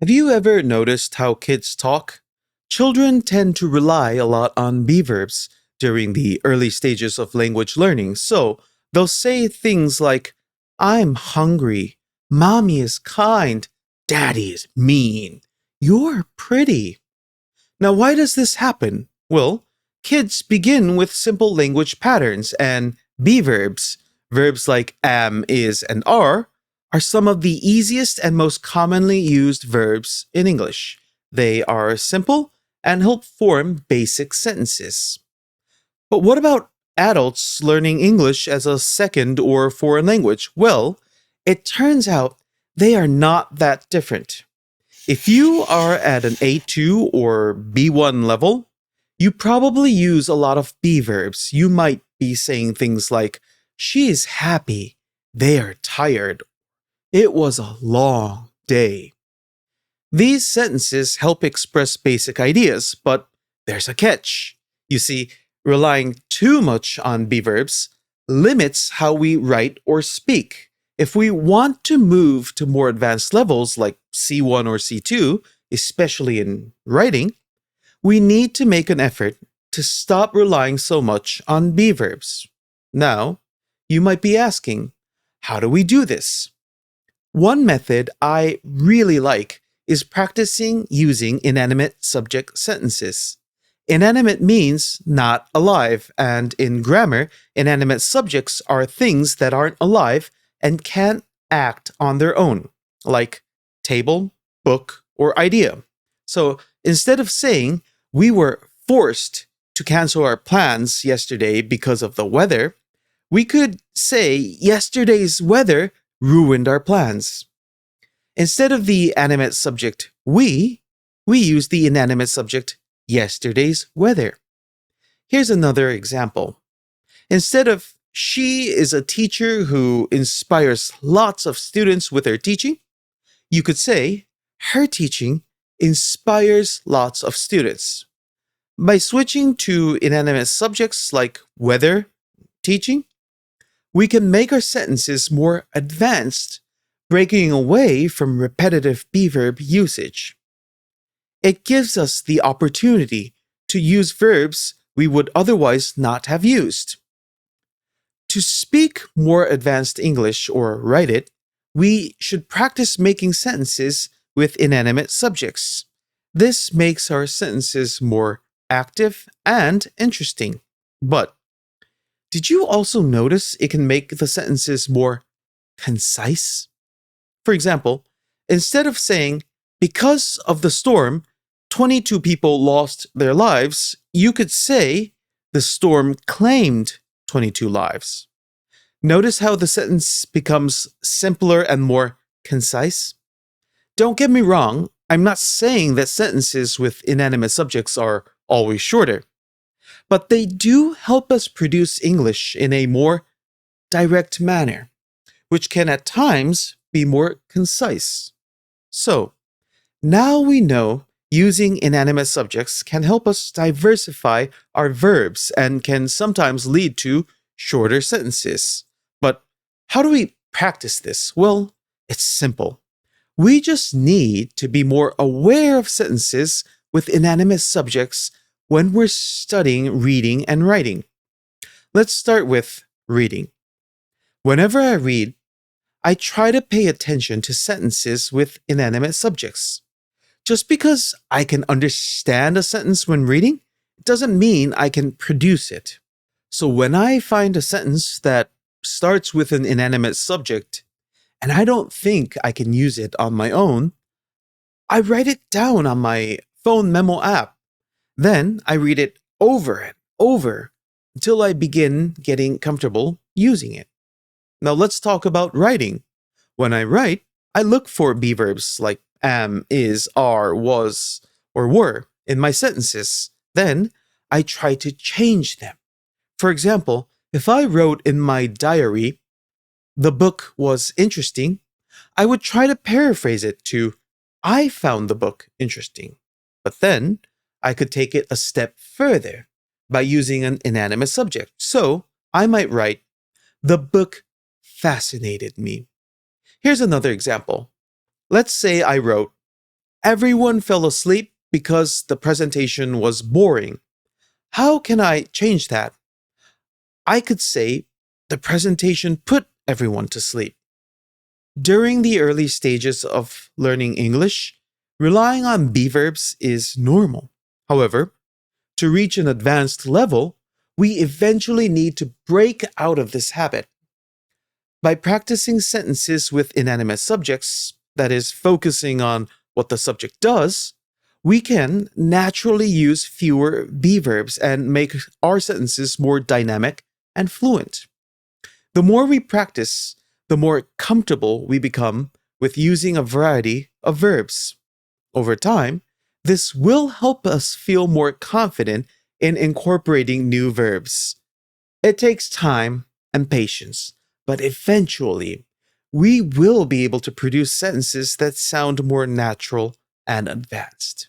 Have you ever noticed how kids talk? Children tend to rely a lot on be verbs during the early stages of language learning, so they'll say things like, I'm hungry, mommy is kind, daddy is mean, you're pretty. Now, why does this happen? Well, kids begin with simple language patterns, and be verbs, verbs like am, is, and are some of the easiest and most commonly used verbs in English. They are simple and help form basic sentences. But what about adults learning English as a second or foreign language? Well, it turns out they are not that different. If you are at an A2 or B1 level, you probably use a lot of be verbs. You might be saying things like, she is happy, they are tired, it was a long day. These sentences help express basic ideas, but there's a catch. You see, relying too much on be verbs limits how we write or speak. If we want to move to more advanced levels like C1 or C2, especially in writing, we need to make an effort to stop relying so much on be verbs. Now, you might be asking, how do we do this? One method I really like is practicing using inanimate subject sentences. Inanimate means not alive, and in grammar, inanimate subjects are things that aren't alive and can't act on their own, like table, book, or idea. So instead of saying, we were forced to cancel our plans yesterday because of the weather, we could say, yesterday's weather ruined our plans. Instead of the animate subject we use the inanimate subject yesterday's weather. Here's another example. Instead of she is a teacher who inspires lots of students with her teaching, you could say her teaching inspires lots of students. By switching to inanimate subjects like weather, teaching, we can make our sentences more advanced, breaking away from repetitive be verb usage. It gives us the opportunity to use verbs we would otherwise not have used. To speak more advanced English or write it, we should practice making sentences with inanimate subjects. This makes our sentences more active and interesting. But did you also notice it can make the sentences more concise? For example, instead of saying, because of the storm, 22 people lost their lives, you could say, the storm claimed 22 lives. Notice how the sentence becomes simpler and more concise? Don't get me wrong, I'm not saying that sentences with inanimate subjects are always shorter, but they do help us produce English in a more direct manner, which can at times be more concise. So, now we know using inanimate subjects can help us diversify our verbs and can sometimes lead to shorter sentences. But how do we practice this? Well, it's simple. We just need to be more aware of sentences with inanimate subjects when we're studying reading and writing. Let's start with reading. Whenever I read, I try to pay attention to sentences with inanimate subjects. Just because I can understand a sentence when reading, it doesn't mean I can produce it. So when I find a sentence that starts with an inanimate subject, and I don't think I can use it on my own, I write it down on my phone memo app. Then I read it over and over until I begin getting comfortable using it. Now let's talk about writing. When I write, I look for be verbs like am, is, are, was, or were in my sentences. Then I try to change them. For example, if I wrote in my diary, the book was interesting, I would try to paraphrase it to, I found the book interesting. But then I could take it a step further by using an inanimate subject. So I might write, the book fascinated me. Here's another example. Let's say I wrote, Everyone fell asleep because the presentation was boring. How can I change that? I could say, the presentation put everyone to sleep. During the early stages of learning English, relying on be verbs is normal. However, to reach an advanced level, we eventually need to break out of this habit. By practicing sentences with inanimate subjects, that is, focusing on what the subject does, we can naturally use fewer be verbs and make our sentences more dynamic and fluent. The more we practice, the more comfortable we become with using a variety of verbs. Over time, this will help us feel more confident in incorporating new verbs. It takes time and patience, but eventually, we will be able to produce sentences that sound more natural and advanced.